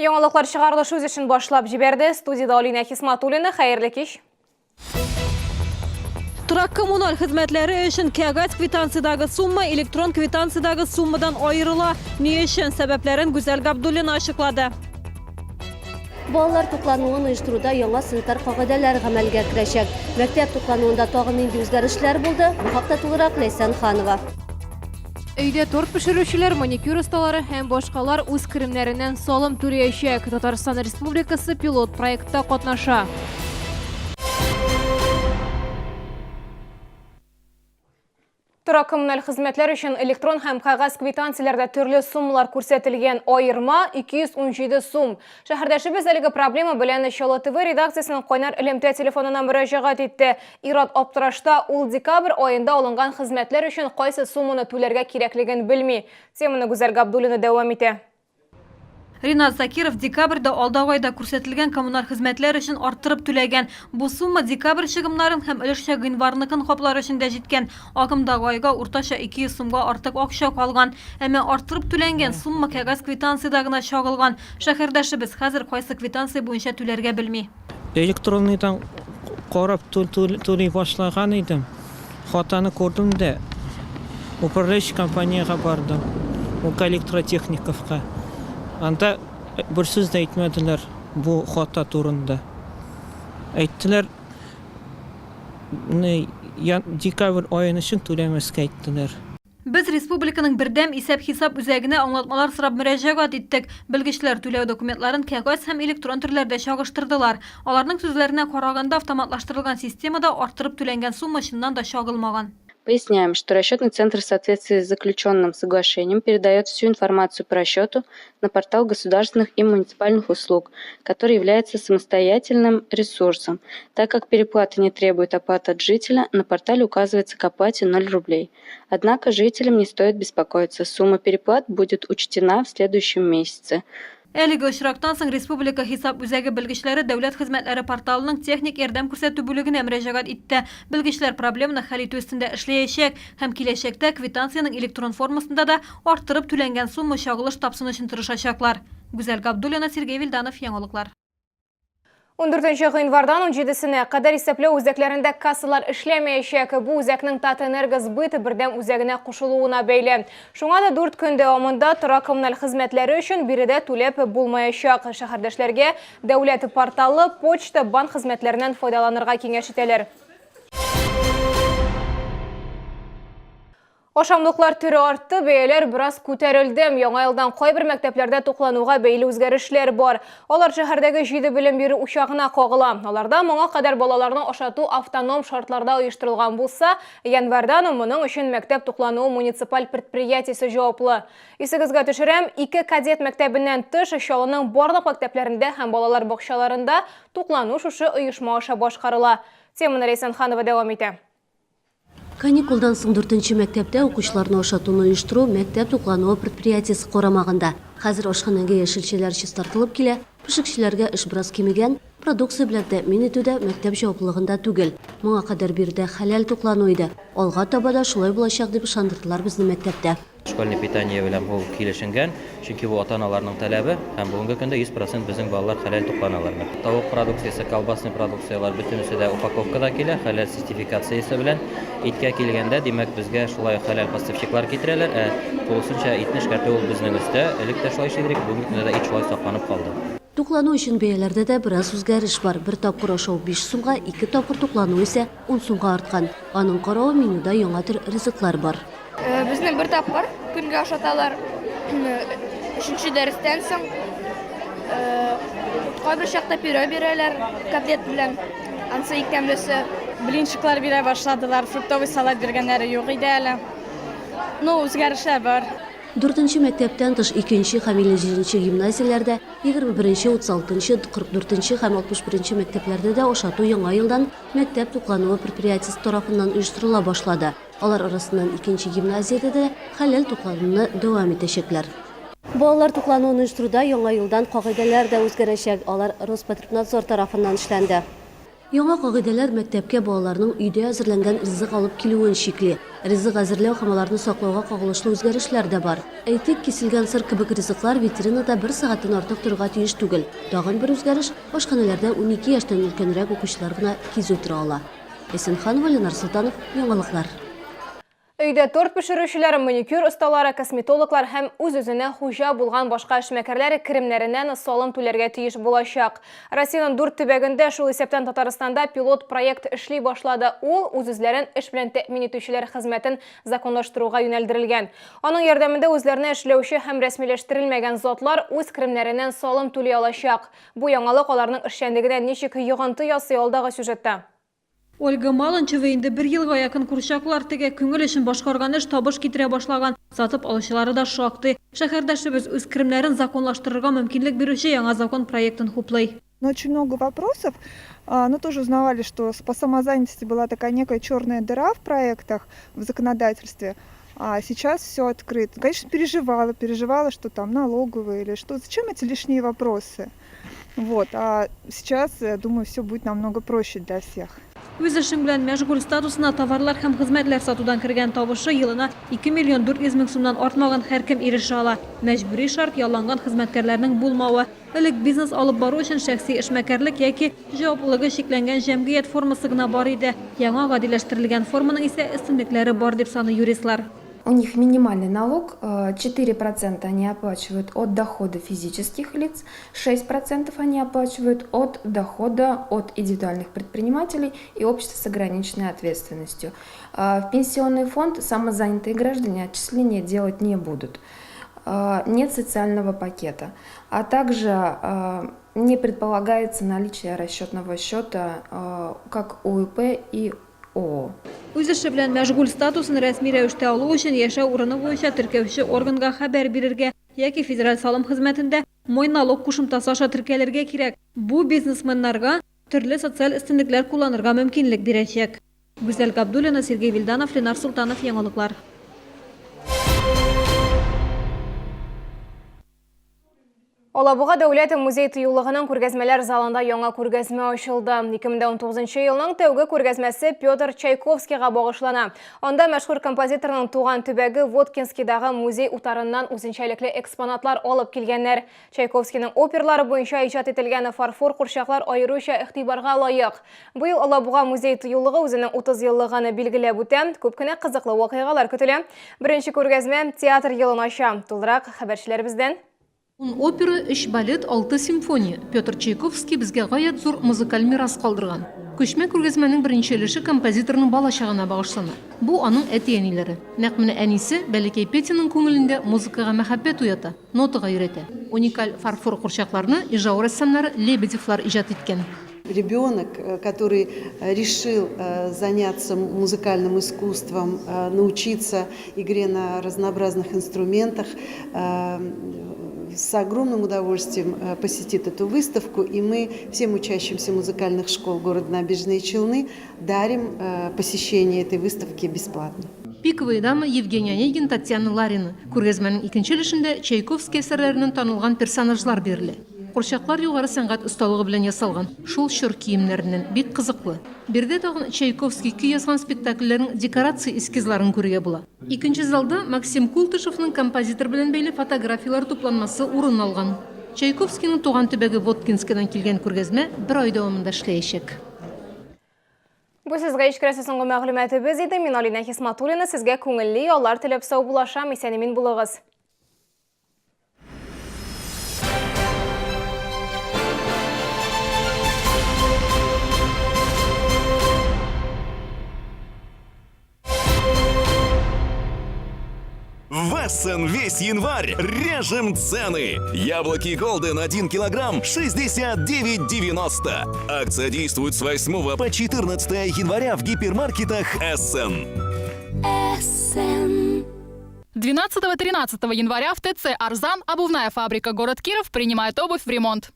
Яңалыклар чыгарылыш үз эшен башлап җибәрде. Студияда Алина Хисматуллина, хәерле кич. Торак коммуналь хезмәтләре өчен кәгазь квитанциядагы сумма электрон квитанциядагы суммадан аерыла. Ни өчен сәбәпләрен Гүзәл Габдуллина ачыклады. Балалар туклануын оештыруда яңа санитар кагыйдәләр гамәлгә керәчәк. Мәктәп туклануында тагын нинди үзгәрешләр булды? Бу хакта тулырак Ләйсән Ханова. Өйдә торт пешерүчеләр, маникюр осталары һәм башкалар үз керемнәреннән салым түләячәк. Татарстан Республикасы пилот проектта катнаша. Торак коммуналь хезмәтләр өчен электрон һәм кәгазь квитанцияләрдә төрле суммалар күрсәтелгән. Аерма 217 сум. Шәһәрдәшебез әлеге проблема белән Чаллы ТВ редакциясенең кайнар элемтә телефонына мөрәҗәгать итте. Ират аптырашта, ул декабрь аенда алынган хезмәтләр өчен кайсы сумманы түләргә кирәклеген белми. Теманы Гүзәл Габдуллина дәвам итә. Ринат Закиров декабрьдә алдагы айда күрсәтелгән коммуналь хезмәтләр өчен арттырып түләгән. Бу сумма декабрь чыгымнарын һәм өлешчә гыйнварныкын каплар өчен дә җиткән. Агымдагы айга уртача 200 сумга артык акча калган. Әмма арттырып түләнгән сумма кәгазь квитанциядә гына чагылган. Шәһәрдәшебез хәзер кайсы квитанция буенча түләргә белми. Электронныйдан карап түләй башлаган идем. Хатаны күрдем дә управляющий компанияга бардым. У электротехниковка. Анда бер сүз дә әйтмәделәр бу хата турында. Әйттеләр, декабрь аены өчен түләмәскә әйттеләр. Без республиканың бердәм исәп-хисап үзәгенә аңлатмалар сорап мөрәҗәгать иттек. Белгечләр түләү документларын кәгазь һәм электрон төрләрдә чагыштырдылар. Аларның сүзләренә караганда автоматлаштырылган системада арттырып түләнгән сумма чыннан да чагылмаган. Поясняем, что расчетный центр в соответствии с заключенным соглашением передает всю информацию по расчету на портал государственных и муниципальных услуг, который является самостоятельным ресурсом. Так как переплата не требует оплаты от жителя, на портале указывается к оплате 0 рублей. Однако жителям не стоит беспокоиться, сумма переплат будет учтена в следующем месяце. Әлеге очрактан соң республика хисап үзәге белгечләре дәүләт хезмәтләре порталының техник ярдәм күрсәтү бүлегенә мөрәҗәгать итте. Белгечләр проблеманы хәл итү өстендә эшләячәк һәм киләчәктә квитанцияның электрон формасында да арттырып түләнгән сумма чагылыш тапсын өчен тырышачаклар. Гүзәл Габдуллина, Сергей Вильданов, Яңалыклар. 14 гыйнвардан 17-сенә кадәр исәпләү үзәкләрендә кассалар эшләмәячәк. Бу үзәкнең Татэнергосбыт бердәм үзәгенә кушылуына бәйле. Шуңа да 4 көн дәвамында торак коммуналь хезмәтләре өчен биредә түләп булмаячак. Шәһәрдәшләргә дәүләт порталы, почта, банк хезмәтләреннән файдаланырга киңәш итәләр. Ашамлыклар түрі артты, бәяләр біраз күтәрелде. Яңа елдан кайбер мәктәпләрдә туклануга бәйле үзгәрешләр бар. Алар шәһәрдәге 7 белем бирү учагына кагыла. Аларда моңа кадәр балаларны ашату автоном шартларда оештырылган булса, январьдан моның өчен мәктәп туклануы муниципаль предприятиесе җаваплы. Исегезгә төшерәм, 2 кадет мәктәбеннән тыш Чаллының барлык мәктәпләрендә һәм балалар бакчаларында туклану шушы оешма аша башкарыла. Теманы Ләйсән Ханова дәвам итә. Каникулдан соң 4-нче мәктәптә укучыларны ашатуны оештыру мәктәп туклануы предприятиесе карамагында. Хәзер ашханәгә яшелчәләр чистартылып килә, пешекчеләргә эш бераз кимегән, продукция белән тәэмин итүдә мәктәп җаваплылыгында түгел. Моңа кадәр биредә хәләл туклану иде. Алга таба да шулай булачак дип ышандырдылар безне мәктәптә. Школьный питание белән бу килешенгән, чөнки бу ата-аналарның таләбе һәм бүгенге көндә 100% безнең балалар хәләл тукланалар. Тавык продукциясе, колбасный продукциялар бөтенесе дә упаковкада килә, хәләл сертификациясе белән. Иткә килгәндә, димәк, безгә шулай хәләл поставщиклар китерәләр, тулысынча итне эшкәртү ул безнең өстә. Элек тә шулай эшләдек, бүгенге көндә дә ит шулай сакланып калды. Туклану өчен бәяләрдә дә бераз үзгәреш бар. Бер тапкыр ашау 5 сумга, 2 тапкыр туклану исә 10 сумга арткан. Аның каравы менюда яңа төр ризыклар бар. Безне бер тапкыр көнгә ашаталар. 3нче дәрестән соң кайбер чакта пюре бирәләр котлет белән. Ансы икәмлесе блинчиклар бирә башладылар. Фруктовый салат биргәннәре юк иде әле. Үзгәрешләр бар. 4-нче мәктәптән тыш 2-нче һәм 50-нче гимназияләрдә, 21-нче, 36-нче, 44-нче һәм 61-нче мәктәпләрдә дә ашату яңа елдан мәктәп туклануы предприятиесе тарафыннан оештырыла башлады. Алар арасыннан 2-нче гимназиядә дә хәләл туклануны дәвам итәчәкләр. Балалар туклануын оештыруда яңа елдан кагыйдәләр дә үзгәрәчәк. Алар Роспотребнадзор тарафыннан эшләнде. Яңа кагыйдәләр мәктәпкә балаларның өйдә әзерләнгән ризык алып килүен шикли. Ризык әзерләү һәм аларны саклауга кагылышлы үзгәрешләр дә бар. Әйтик, киселгән сыр кебек ризыклар витринада 1 сәгатьтән артык торырга тиеш түгел. Тагын бер үзгәреш – ашханәләрдә 12 яшьтән өлкәнрәк укучылар гына кизү тора ала. Эсенханова, Ленар Султанов, яңалыклар. Өйдә торт пешерүчеләр, маникюр осталары, косметологлар һәм үз-үзенә хуҗа булган башка эшмәкәрләр керемнәреннән салым түләргә тиеш булачак. Россиянең 4 төбәгендә шул исәптән Татарстанда пилот проект эшли башлады. Ул үз-үзләрен эш белән тәэмин итүчеләр хезмәтен законлаштыруга юнәлдерелгән. Аның ярдәмендә үзләренә эшләүче һәм рәсмиләштерелмәгән затлар үз керемнәреннән салым түли алачак. Бу яңалык аларның эшчәнлегенә ничек йогынты ясый алдагы сюжетта. Ольга Маланчева инде 1 елга якын курчаклар тегә күңел өчен башкарган эш табыш китерә башлаган. Сатып алучылары да шактый. Шәһәрдәшебез үз керемнәрен законлаштырырга мөмкинлек бирүче яңа закон проектын хуплый. Но очень много вопросов, но тоже узнавали, что по самозанятости была такая некая черная дыра в проектах, в законодательстве. А сейчас все открыто. Конечно, переживала, что там налоговые или что. Зачем эти лишние вопросы? Вот. А сейчас, я думаю, все будет намного проще для всех. Үз эшең белән мәшгуль статусына товарлар һәм хезмәтләр сатудан кергән табышы елына 2 миллион 400 мең сумнан артмаган һәркем ирешә ала. Мәҗбүри шарт ялланган хезмәткәрләрнең булмавы. Элек бизнес алып бару өчен шәхси эшмәкәрлек яки җаваплылыгы шикләнгән җәмгыять формасы гына бар иде. Яңа гадиләштерелгән форманың исә өстенлекләре бар дип саный юристлар. У них минимальный налог, 4% они оплачивают от дохода физических лиц, 6% они оплачивают от дохода от индивидуальных предпринимателей и обществ с ограниченной ответственностью. В пенсионный фонд самозанятые граждане отчисления делать не будут. Нет социального пакета, а также не предполагается наличие расчетного счета как УИП и ООО. Үз эше белән мәшгуль статусын рәсми рәвештә алу өчен яшәү урыны буенча теркәүче органга хәбәр бирергә яки федераль салым хезмәтендә мой налог кушымтасы аша теркәлергә кирәк. Бу бизнесменнарга төрле социаль өстенлекләр кулланырга мөмкинлек бирәчәк. Гүзәл Габдуллина, Сергей Вильданов, Ленар Султанов, яңалыклар. Алабуга дәүләт музей тыюлыгының күргәзмәләр залында яңа күргәзмә ачылды. 2019 елның тәүге күргәзмәсе Петр Чайковскийга багышлана. Анда мәшһүр композиторның туган төбәге Воткинскийдагы музей утарыннан үзенчәлекле экспонатлар алып килгәннәр. Чайковскийның оперлары буенча иҗат ителгән фарфор курчаклар аеруча игътибарга лаек. Быел Алабуга музей тыюлыгы үзенең 30 еллыгын билгеләп үтә. Күп кенә кызыклы вакыйгалар көтелә. Беренче күргәзмә театр елын ача. Тулырак хәбәрчеләребездән. 10 опера, 3 балет, 6 симфония. Петр Чайковский безгә гаять зур музыкаль мирас калдырган. Күчмә күргәзмәнең беренче өлеше композиторның балачагына багышлана. Бу аның әти-әниләре. Нәкъ менә әнисе Бәләкәй Петяның күңелендә музыкага мәхәббәт уята, нотага өйрәтә. Уникаль фарфор курчакларны ижау рәссамнары Лебедевлар иҗат иткән. Ребенок, который решил заняться музыкальным искусством, научиться игре на разнообразных инструментах, с огромным удовольствием посетит эту выставку, и мы всем учащимся музыкальных школ города Набережные Челны дарим посещение этой выставки бесплатно. Пиковая дама Евгения Онегин, Татьяна Ларина. Күргәзмәнең икенче өлешендә Чайковский әсәрләреннән танылган персонажлар бирелә. Курчаклар югары сәнгать осталыгы белән ясалган, шул чор киемнәреннән бик кызыклы. Бердә тагын Чайковский көй язган спектакльләрнең декорация эскизларын күрергә була. Икенче залда Максим Култышевның композитор белән бәйле фотографиялар тупланмасы урын алган. Чайковскийның туган төбәге Воткинскийдан килгән күргәзмә 1 ай дәвамында эшләячәк. Бу сезгә ишкерәсе соңгы мәгълүматыбыз иде. Мин Алина Хисматуллина, сезгә күңелле яллар теләп сау булашам. Исән-имин булыгыз. В Эссен весь январь режем цены. Яблоки Голден 1 килограмм 69,90. Акция действует с 8 по 14 января в гипермаркетах Эссен. 12-13 января в ТЦ «Арзан» обувная фабрика город Киров принимает обувь в ремонт.